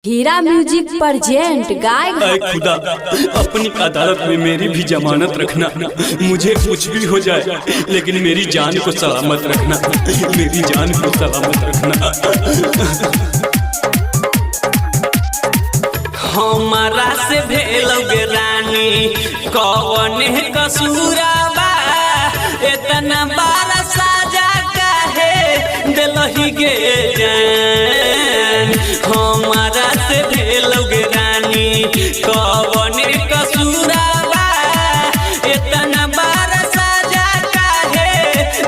हीरा music present गाय खुदा अपनी अदालत में मेरी भी जमानत रखना। मुझे कुछ भी हो जाए लेकिन मेरी जान को सलामत रखना, मेरी जान को सलामत रखना। हमारा से भेलोगे रानी कौन कसूराबा, इतना बारा साजा काहे दिलही गे जान। हमारा से भेलोगे रानी कौन कसूराबा, इतना बारा साजा काहे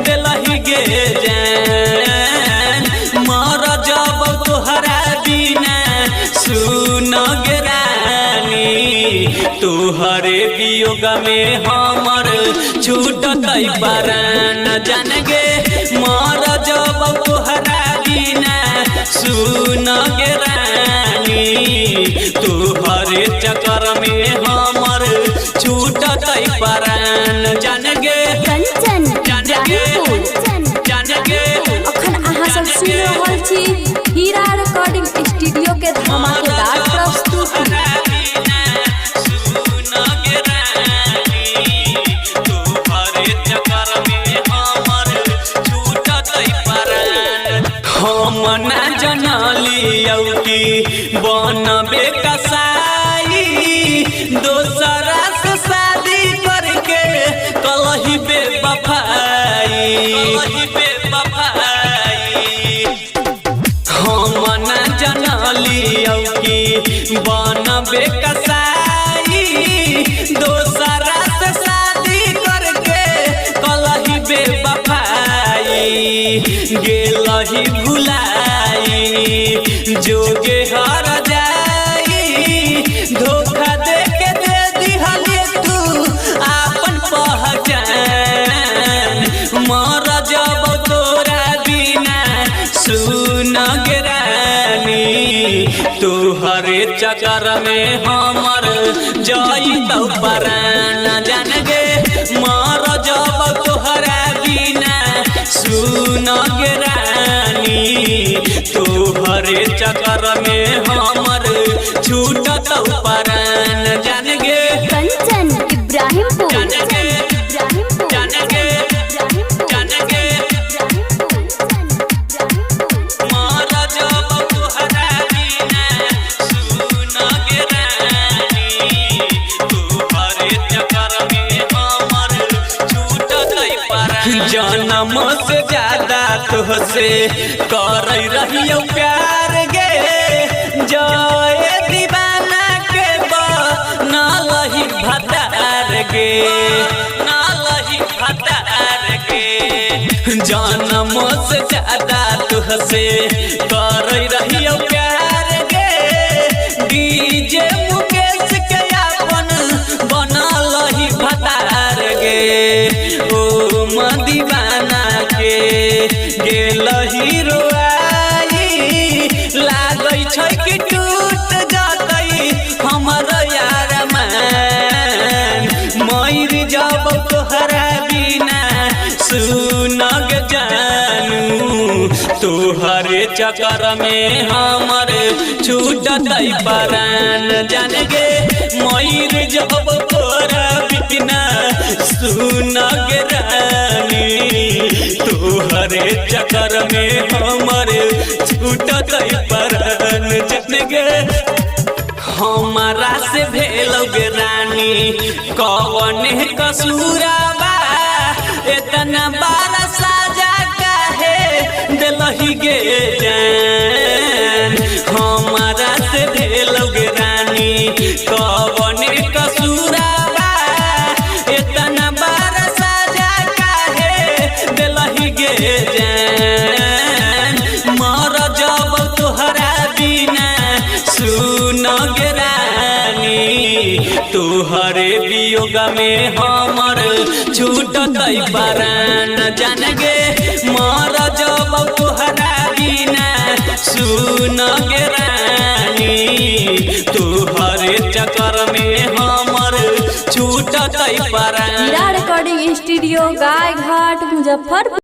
दिलही गे जान। मर जब तोहरा बिना सुनोगे तुहरे वियोग में हमर छूटत परान जान गे। मर जब तोहरा बिना सुनोगे रानी, तुहरे चक्कर में हमर छूटत परान जान गे। कंचन जान गे जान गे अखन अहाँ सब सुन रहल छी हीरा रिकॉर्डिंग स्टूडियो के धमाकेदार प्रस्तुति। हम ना जनलियौ कि बनबे कसाई, दोसरा से शादी करके कलही बेवफाई। हम ना जनलियौ कि बनबे कसाई, दोसरा से शादी करके कलही बेवफाई। गेलही भुलाई जोगे हर जाई, धोखा दे के दे दिहले तू आपन पहचान। मर जब तोरा बिना सुनोगे रानी, तोहरे चक्कर में हमर जाइतौ परान जान गे। मर जब तोहरा बिना सुनोगे रानी, तोहरे चक्कर में हमर छूटत परान जान गे। कंचन इब्राहिमपुर जान गे जान गे जान गे। मर जब तोहरा बिना सुनोगे रानी, तोहरे चक्कर में हमर छूटत परान। जन्म से ज्यादा तुहसे कर रहियो प्यार गे, जय दीवाना के बनलही भतार गे, नलही भतार गे। जन्म से ज्यादा तुहसे कर रहियो प्यार गे, डीजे मुकेश के अपन बनलही भतार गे। ओ दीवाना के गेलही रोआई, लागै छै कि टूट जतै हमर यार मान। मर जब तोहरा बिना सुनोगे जानू, तोहरे चक्कर में हमर छूटत परान जान गे। मर जब तोहरा बिना सुनोगे रानी, तोहरे चक्कर में हमर छूटत परान जान गे। हमारा से भेलोगे रानी कौन कसूराबा, इतना बारा साजा काहे दिलही गे जान। हमारा से भेलोगे रानी कौन कसूराबा, इतना बारा साजा काहे दिलही गे जान। मर जब तोहरा बिना सुनोगे रानी, तोहरे वियोग में हमर छूटत परान जान गे। मर जब तोहरा बिना सुनोगे रानी, तोहरे चक्कर में हमर छूटत परान। हीरा रिकॉर्डिंग स्टूडियो गाय घाट मुजफ्फरपुर।